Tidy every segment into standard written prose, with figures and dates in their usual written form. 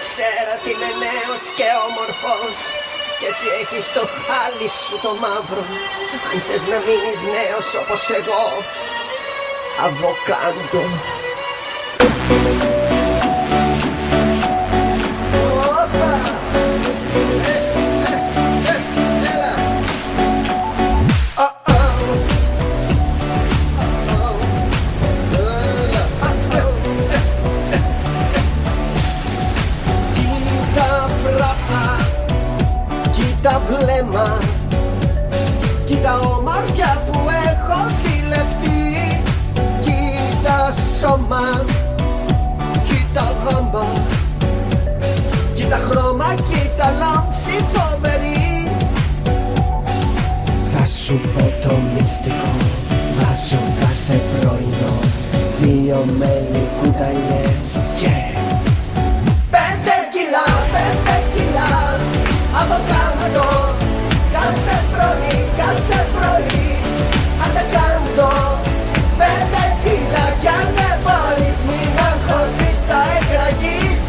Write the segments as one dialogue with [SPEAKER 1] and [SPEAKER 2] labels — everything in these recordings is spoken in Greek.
[SPEAKER 1] ξέρα ότι είμαι νέος και όμορφος και εσύ έχεις το χάλι σου το μαύρο. Αν θες να μείνεις νέος όπως εγώ, αβοκάντο. Κοίτα βλέμμα, κοίτα ομορφιά που έχω ζηλευτεί. Κοίτα σώμα, κοίτα γάμπα, κοίτα χρώμα, κοίτα λάμψη φοβερή. Θα σου πω το μυστικό, βάζω κάθε πρωινό 2 μέλι κουταλιές και 5 κιλά, 5 κιλά αβοκάντο. Κάθε πρωί αντεκάντο. 5 κιλά κι αν δεν μπορείς μην αγχωθείς, θα εκραγείς.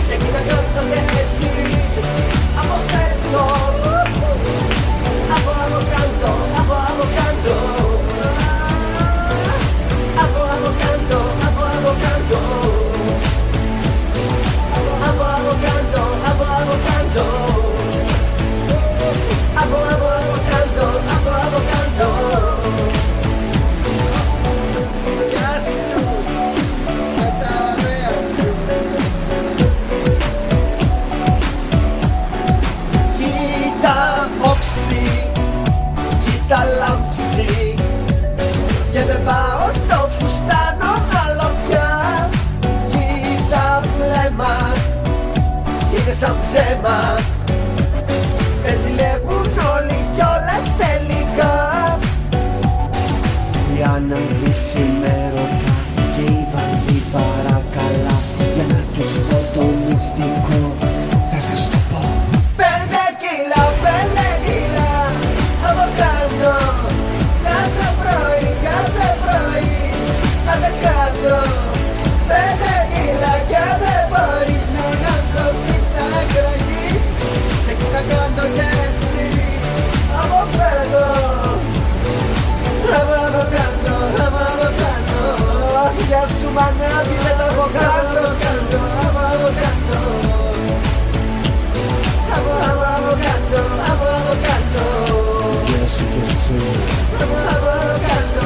[SPEAKER 1] Σε κοίτα κάτω και εσύ αποφεύγω. Από αβοκάντο, από αβοκάντο, από αβοκάντο, από αβοκάντο, από αβοκάντο, από αβοκάντο, από αβοκάντο, από αβοκάντο. Γεια σου, με τα ωραία σου. Κοίτα όψη, κοίτα λάμψη, και δεν πάω στο φουστάνο άλλο πια. Κοίτα βλέμμα, είναι σαν ψέμα, με ζηλεύουν όλοι κιόλας τελικά. Η Αναβίση με ρωτά και η Βανδύ παρακαλά, για να τους πω το μυστικό θα σας το πω. 5 κιλά, 5 κιλά αβοκάντο. Κάθε πρωί αντεκάντο. 5 κιλά κι αν δεν μπορείς να κοπείς, θα εκραγείς. Σε κοίτα κάτω κι εσύ αποφεύγω. Αβοκάντο, αβοκάντο. Γεια σου μανάδι με το αβοκάντο σάντο. Αβοκάντο, αβοκάντο, αβοκάντο. Γεια σου κι εσύ. Αβοκάντο.